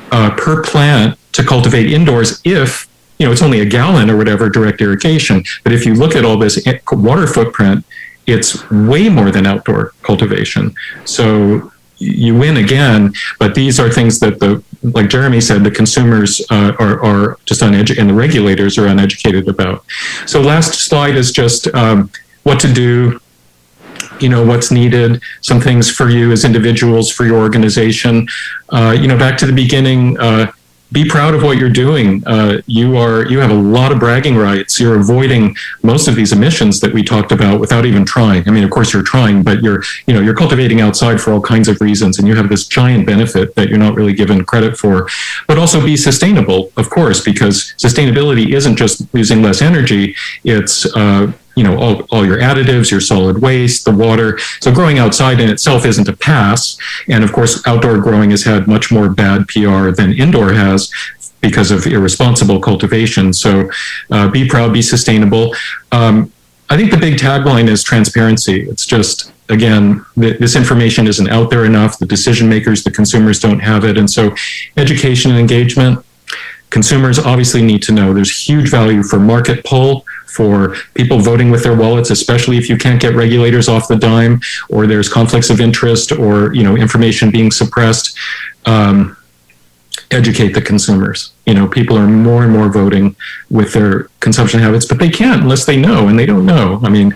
per plant to cultivate indoors if, it's only a gallon or whatever direct irrigation. But if you look at all this water footprint, it's way more than outdoor cultivation. So you win again, but these are things that like Jeremy said, the consumers are just uneducated, and the regulators are uneducated about. So last slide is just what to do, what's needed, some things for you as individuals, for your organization. Back to the beginning, be proud of what you're doing. You have a lot of bragging rights. You're avoiding most of these emissions that we talked about without even trying. I mean, of course you're trying, but you're cultivating outside for all kinds of reasons, and you have this giant benefit that you're not really given credit for. But also be sustainable, of course, because sustainability isn't just using less energy. It's all your additives, your solid waste, the water. So growing outside in itself isn't a pass. And of course, outdoor growing has had much more bad PR than indoor has because of irresponsible cultivation. So be proud, be sustainable. I think the big tagline is transparency. It's just, again, this information isn't out there enough. The decision makers, the consumers don't have it. And so education and engagement, consumers obviously need to know. There's huge value for market pull, for people voting with their wallets, especially if you can't get regulators off the dime, or there's conflicts of interest, or information being suppressed. educate the consumers. People are more and more voting with their consumption habits, but they can't unless they know, and they don't know. I mean,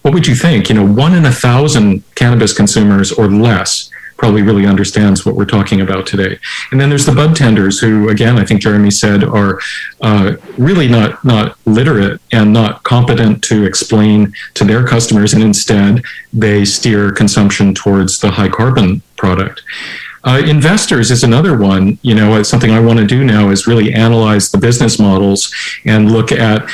what would you think? 1 in 1,000 cannabis consumers or less probably really understands what we're talking about today. And then there's the bud tenders who, again, I think Jeremy said, are really not literate and not competent to explain to their customers, and instead they steer consumption towards the high carbon product. Investors is another one. Something I want to do now is really analyze the business models and look at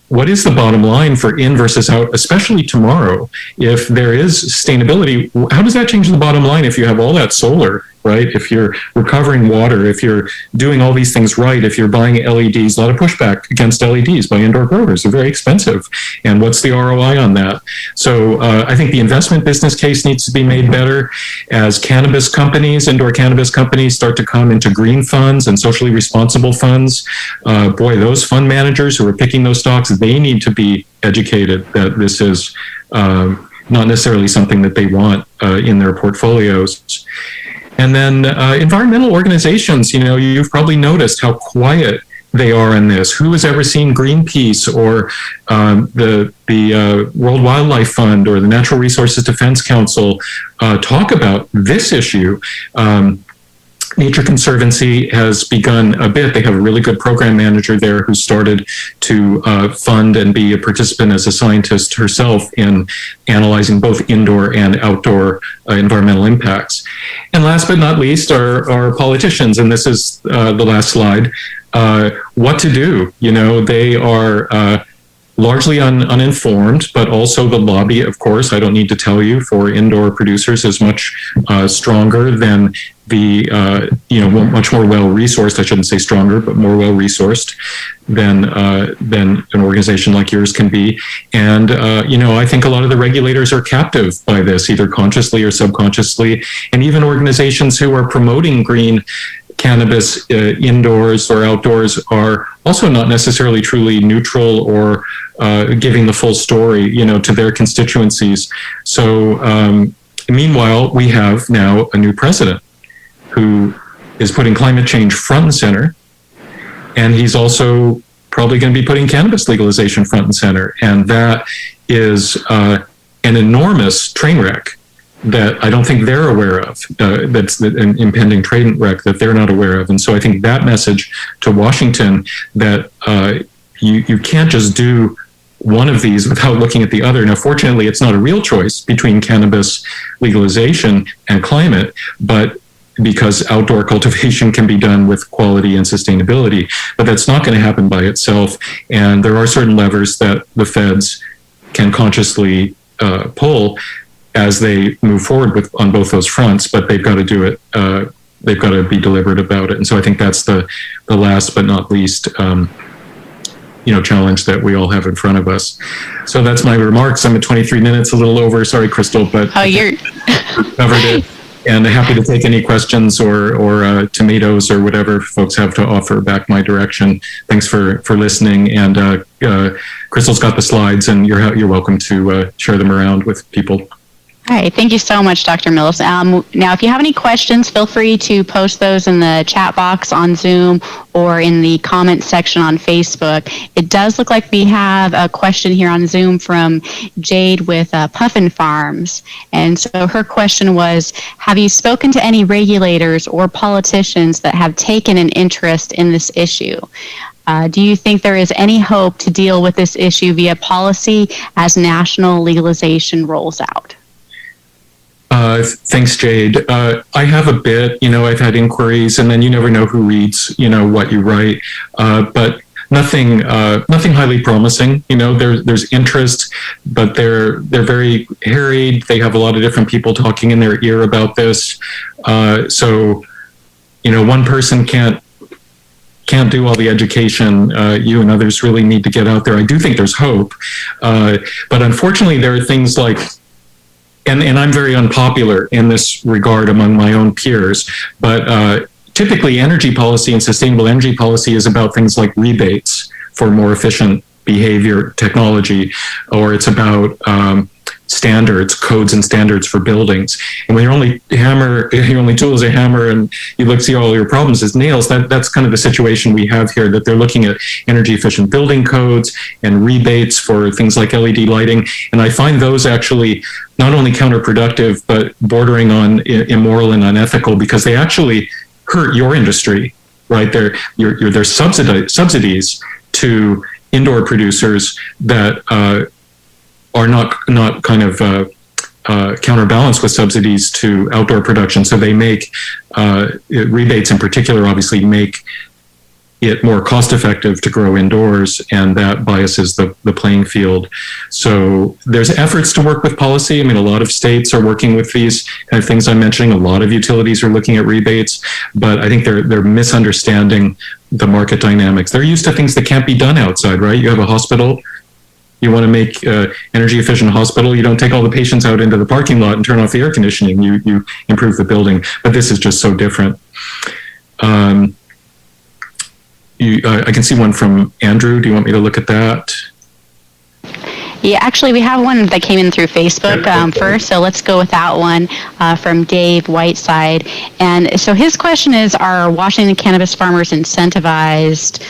what is the bottom line for in versus out, especially tomorrow? If there is sustainability, how does that change the bottom line if you have all that solar, right? If you're recovering water, if you're doing all these things right, if you're buying LEDs, a lot of pushback against LEDs by indoor growers. They're very expensive. And what's the ROI on that? So I think the investment business case needs to be made better as cannabis companies, indoor cannabis companies, start to come into green funds and socially responsible funds. Those fund managers who are picking those stocks, they need to be educated that this is not necessarily something that they want in their portfolios. And then environmental organizations, you've probably noticed how quiet they are in this. Who has ever seen Greenpeace or the World Wildlife Fund or the Natural Resources Defense Council talk about this issue? Nature Conservancy has begun a bit. They have a really good program manager there who started to fund and be a participant as a scientist herself in analyzing both indoor and outdoor environmental impacts. And last but not least are politicians, and this is the last slide. What to do? They are largely uninformed, but also the lobby, of course, I don't need to tell you, for indoor producers is much stronger than the, much more well-resourced, I shouldn't say stronger, but more well-resourced than an organization like yours can be. And, I think a lot of the regulators are captive by this, either consciously or subconsciously, and even organizations who are promoting green cannabis indoors or outdoors are also not necessarily truly neutral or giving the full story, to their constituencies. So meanwhile, we have now a new president who is putting climate change front and center, and he's also probably going to be putting cannabis legalization front and center. And that is an enormous train wreck that I don't think they're aware of. That's an impending train wreck that they're not aware of. And so I think that message to Washington that you can't just do one of these without looking at the other. Now, fortunately, it's not a real choice between cannabis legalization and climate, but because outdoor cultivation can be done with quality and sustainability, but that's not going to happen by itself. And there are certain levers that the feds can consciously pull as they move forward on both those fronts, but they've got to do it. They've got to be deliberate about it. And so I think that's the last but not least challenge that we all have in front of us. So that's my remarks. I'm at 23 minutes, a little over. Sorry, Crystal, but you're covered it. And happy to take any questions or tomatoes or whatever folks have to offer back my direction. Thanks for listening. And Crystal's got the slides, and you're welcome to share them around with people. All right. Thank you so much, Dr. Mills. Now, if you have any questions, feel free to post those in the chat box on Zoom or in the comments section on Facebook. It does look like we have a question here on Zoom from Jade with Puffin Farms. And so her question was, have you spoken to any regulators or politicians that have taken an interest in this issue? Do you think there is any hope to deal with this issue via policy as national legalization rolls out? Thanks, Jade. I have a bit, I've had inquiries, and then you never know who reads, what you write, but nothing highly promising. There's interest, but they're very harried. They have a lot of different people talking in their ear about this. So, one person can't do all the education. You and others really need to get out there. I do think there's hope, but unfortunately, there are things like, and I'm very unpopular in this regard among my own peers, but typically energy policy and sustainable energy policy is about things like rebates for more efficient behavior technology, or it's about standards, codes and standards for buildings. And when your only tool is a hammer, and you see all your problems as nails, that's kind of the situation we have here, that they're looking at energy efficient building codes and rebates for things like LED lighting. And I find those actually not only counterproductive, but bordering on immoral and unethical, because they actually hurt your industry, right? They're subsidies to indoor producers that are not kind of counterbalanced with subsidies to outdoor production. So they make rebates in particular, obviously, make it more cost effective to grow indoors, and that biases the playing field. So there's efforts to work with policy. I mean, a lot of states are working with these kind of things I'm mentioning. A lot of utilities are looking at rebates, but I think they're misunderstanding the market dynamics. They're used to things that can't be done outside, right? You have a hospital. You want to make energy efficient hospital. You don't take all the patients out into the parking lot and turn off the air conditioning. You improve the building. But this is just so different. I can see one from Andrew. Do you want me to look at that? Yeah, actually, we have one that came in through Facebook first, so let's go with that one from Dave Whiteside. And so his question is, are Washington cannabis farmers incentivized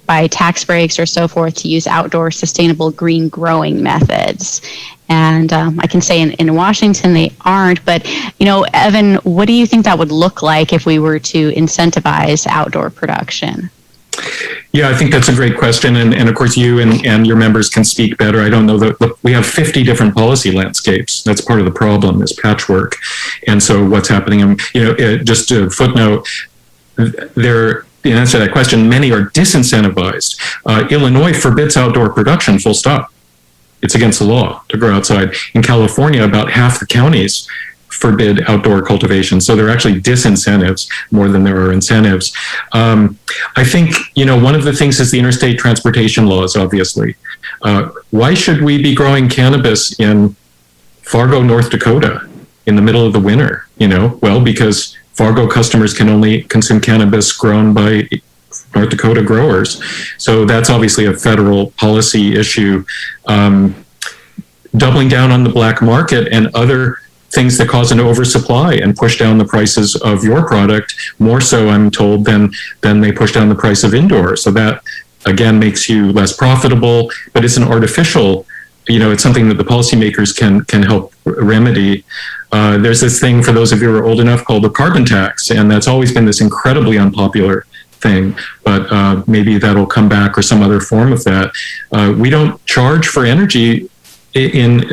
by tax breaks or so forth to use outdoor sustainable green growing methods? And I can say in Washington they aren't, but, Evan, what do you think that would look like if we were to incentivize outdoor production? Yeah, I think that's a great question. And of course, you and your members can speak better. I don't know that we have 50 different policy landscapes. That's part of the problem, is patchwork. And so what's happening, just a footnote, in answer to that question, many are disincentivized. Illinois forbids outdoor production, full stop. It's against the law to grow outside. In California, about half the counties forbid outdoor cultivation. So there are actually disincentives more than there are incentives. I think, one of the things is the interstate transportation laws, obviously. Why should we be growing cannabis in Fargo, North Dakota in the middle of the winter? Well, because Fargo customers can only consume cannabis grown by North Dakota growers. So that's obviously a federal policy issue. Doubling down on the black market and other things that cause an oversupply and push down the prices of your product more so, I'm told, than they push down the price of indoor. So that, again, makes you less profitable, but it's an artificial, it's something that the policymakers can help remedy. There's this thing, for those of you who are old enough, called the carbon tax, and that's always been this incredibly unpopular thing, but maybe that'll come back, or some other form of that. We don't charge for energy in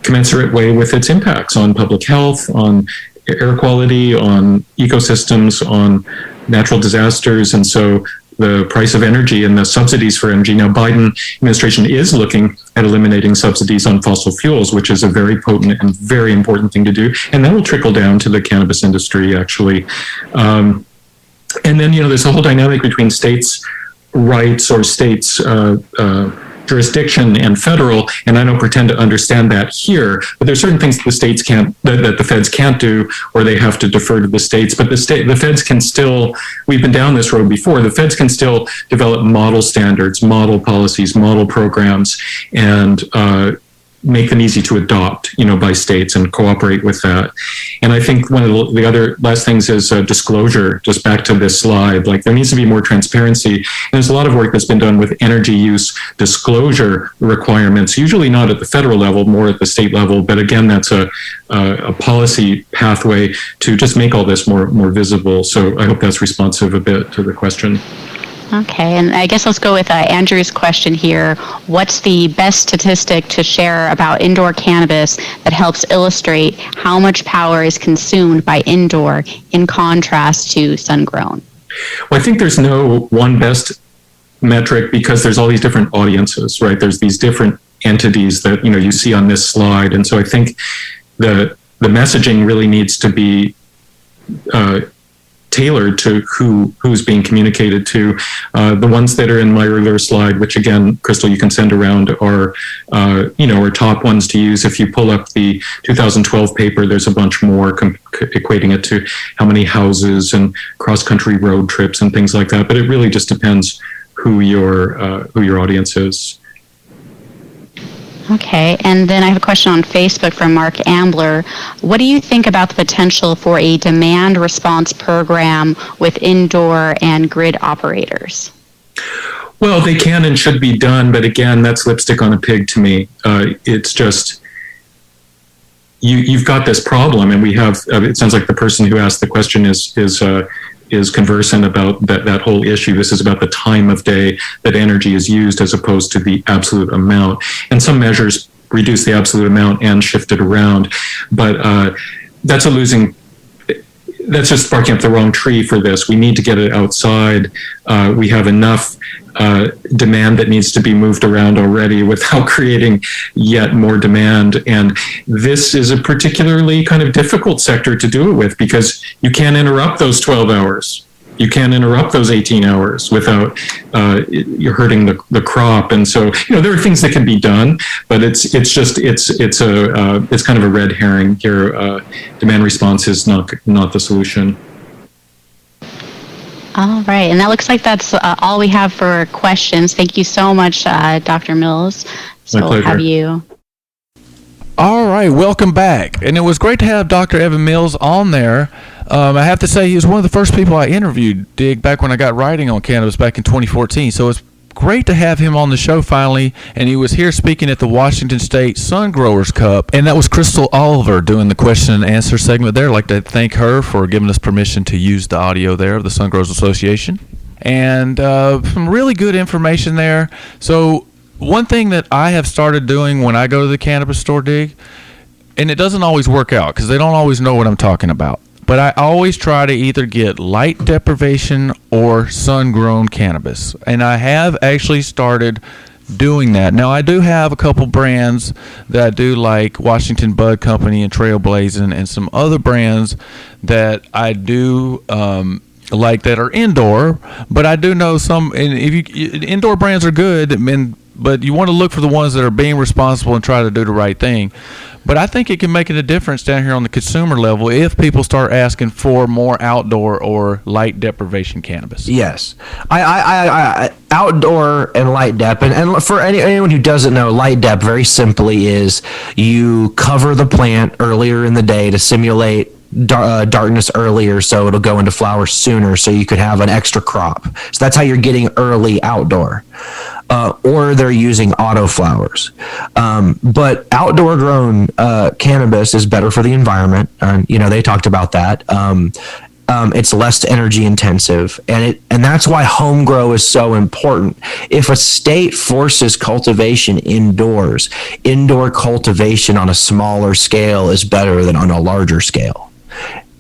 commensurate way with its impacts on public health, on air quality, on ecosystems, on natural disasters. And so the price of energy and the subsidies for energy. Now, Biden administration is looking at eliminating subsidies on fossil fuels, which is a very potent and very important thing to do. And that will trickle down to the cannabis industry, actually. And then, there's a whole dynamic between states' rights or states' jurisdiction and federal, and I don't pretend to understand that here, but there's certain things that the states can't, that the feds can't do, or they have to defer to the states. But the feds can still, we've been down this road before, the feds can still develop model standards, model policies, model programs, and make them easy to adopt, by states, and cooperate with that. And I think one of the other last things is disclosure, just back to this slide. Like, there needs to be more transparency. And there's a lot of work that's been done with energy use disclosure requirements, usually not at the federal level, more at the state level. But again, that's a policy pathway to just make all this more visible. So I hope that's responsive a bit to the question. Okay, and I guess let's go with Andrew's question here. What's the best statistic to share about indoor cannabis that helps illustrate how much power is consumed by indoor in contrast to sun-grown? Well, I think there's no one best metric, because there's all these different audiences, right? There's these different entities that, you see on this slide. And so I think the messaging really needs to be tailored to who's being communicated to. The ones that are in my earlier slide, which again, Crystal, you can send around, are are top ones to use. If you pull up the 2012 paper, there's a bunch more equating it to how many houses and cross-country road trips and things like that. But it really just depends who your audience is. Okay, and then I have a question on Facebook from Mark Ambler. What do you think about the potential for a demand response program with indoor and grid operators? Well, they can and should be done, but again, that's lipstick on a pig to me. It's just, you've got this problem, and we have, it sounds like the person who asked the question is conversant about that whole issue. This is about the time of day that energy is used as opposed to the absolute amount. And some measures reduce the absolute amount and shift it around. But that's just barking up the wrong tree for this. We need to get it outside. We have enough demand that needs to be moved around already without creating yet more demand. And this is a particularly kind of difficult sector to do it with, because you can't interrupt those 12 hours. You can't interrupt those 18 hours without you're hurting the crop. And so, there are things that can be done, but it's kind of a red herring here. Demand response is not the solution. All right, and that looks like that's all we have for questions. Thank you so much, Dr. Mills. So we'll have you. All right, welcome back. And it was great to have Dr. Evan Mills on there. I have to say, he was one of the first people I interviewed, Dig, back when I got writing on cannabis back in 2014. So it's great to have him on the show finally. And he was here speaking at the Washington State Sun Growers Cup. And that was Crystal Oliver doing the question and answer segment there. I'd like to thank her for giving us permission to use the audio there of the Sun Growers Association. And some really good information there. So one thing that I have started doing when I go to the cannabis store, Dig, and it doesn't always work out because they don't always know what I'm talking about, but I always try to either get light deprivation or sun-grown cannabis. And I have actually started doing that. Now, I do have a couple brands that I do like, Washington Bud Company and Trailblazing, and some other brands that I do like that are indoor, but I do know some, and indoor brands are good, but you want to look for the ones that are being responsible and try to do the right thing. But I think it can make a difference down here on the consumer level if people start asking for more outdoor or light deprivation cannabis. Yes, I outdoor and light dep, and for anyone who doesn't know, light dep very simply is you cover the plant earlier in the day to simulate darkness earlier, so it'll go into flower sooner, so you could have an extra crop. So that's how you're getting early outdoor. Or they're using auto flowers. But outdoor grown cannabis is better for the environment. They talked about that. It's less energy intensive, and that's why home grow is so important. If a state forces cultivation indoors, indoor cultivation on a smaller scale is better than on a larger scale.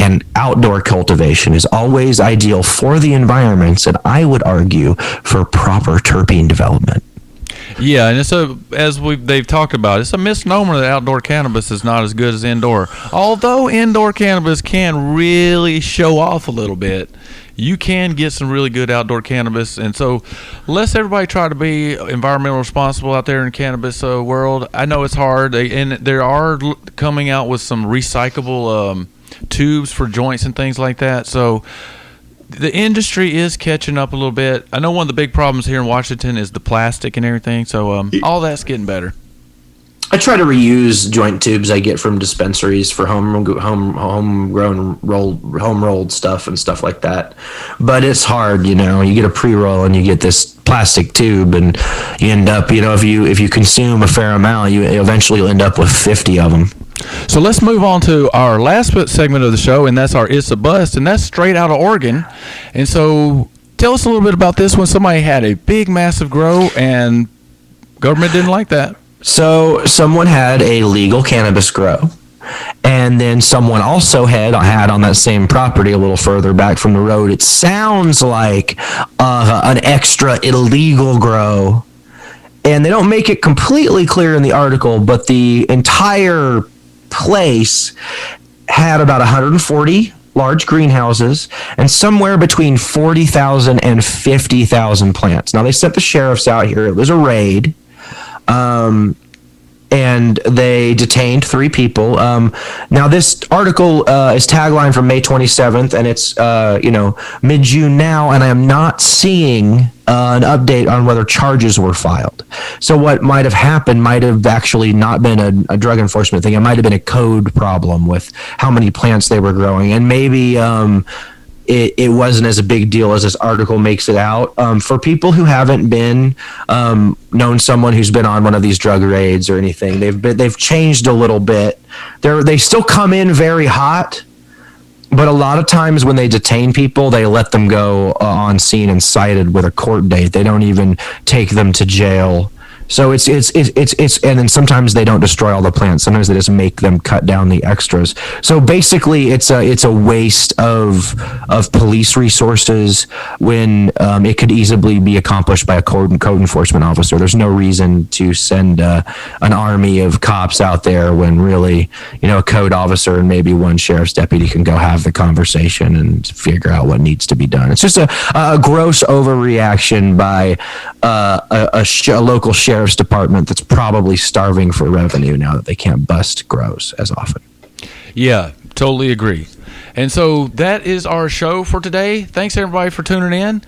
And outdoor cultivation is always ideal for the environments, and I would argue for proper terpene development. Yeah, and they've talked about, it's a misnomer that outdoor cannabis is not as good as indoor. Although indoor cannabis can really show off a little bit, you can get some really good outdoor cannabis. And so let's everybody try to be environmental responsible out there in cannabis world. I know it's hard, and there are coming out with some recyclable tubes for joints and things like that. So the industry is catching up a little bit. I know one of the big problems here in Washington is the plastic and everything. So all that's getting better. I try to reuse joint tubes I get from dispensaries for homegrown home rolled stuff and stuff like that. But it's hard, you get a pre-roll and you get this plastic tube, and you end up, if you consume a fair amount, you eventually end up with 50 of them. So let's move on to our last segment of the show, and that's our It's a Bust, and that's straight out of Oregon. And so tell us a little bit about this one. Somebody had a big, massive grow, and government didn't like that. So someone had a legal cannabis grow, and then someone also had on that same property a little further back from the road, it sounds like an extra illegal grow. And they don't make it completely clear in the article, but the entire place had about 140 large greenhouses and somewhere between 40,000 and 50,000 plants. Now, they sent the sheriffs out here. It was a raid. and they detained 3 people. Now, this article is tagline from May 27th, and it's mid-June now, and I am not seeing an update on whether charges were filed. So what might have happened might have actually not been a drug enforcement thing. It might have been a code problem with how many plants they were growing, and maybe it wasn't as a big deal as this article makes it out. For people who haven't been known someone who's been on one of these drug raids or anything, they've changed a little bit. They still come in very hot, but a lot of times when they detain people, they let them go on scene and cited with a court date. They don't even take them to jail. So it's and then sometimes they don't destroy all the plants. Sometimes they just make them cut down the extras. So basically, it's a waste of police resources when it could easily be accomplished by a code enforcement officer. There's no reason to send an army of cops out there when really, a code officer and maybe one sheriff's deputy can go have the conversation and figure out what needs to be done. It's just a gross overreaction by a local sheriff's department that's probably starving for revenue now that they can't bust grows as often. Yeah, totally agree. And so that is our show for today. Thanks, everybody, for tuning in.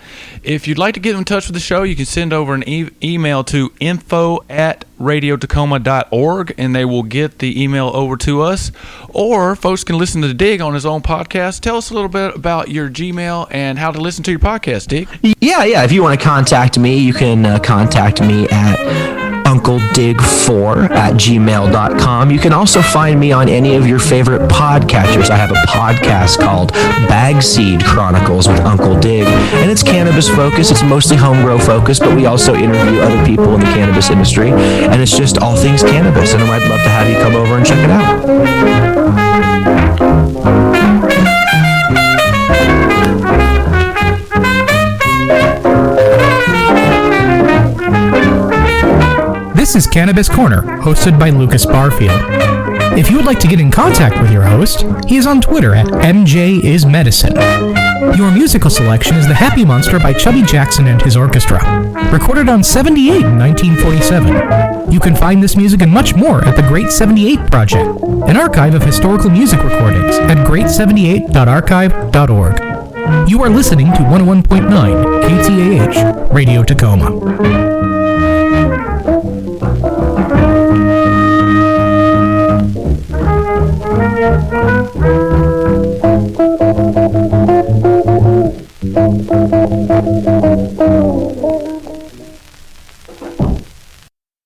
If you'd like to get in touch with the show, you can send over an email to info@radiotacoma.org, and they will get the email over to us. Or folks can listen to Dig on his own podcast. Tell us a little bit about your Gmail and how to listen to your podcast, Dig. Yeah. If you want to contact me, you can contact me at uncledig4@gmail.com. You can also find me on any of your favorite podcatchers. I have a podcast called Bagseed Chronicles with Uncle Dig, and it's cannabis focused. It's mostly home grow focused, but we also interview other people in the cannabis industry, and it's just all things cannabis, and I'd love to have you come over and check it out. This is Cannabis Corner, hosted by Lukas Barfield. If you would like to get in contact with your host, he is on Twitter at MJIsMedicine. Your musical selection is The Happy Monster by Chubby Jackson and his orchestra, recorded on 78 in 1947. You can find this music and much more at the Great 78 Project, an archive of historical music recordings at great78.archive.org. You are listening to 101.9 KTAH, Radio Tacoma. Thank you.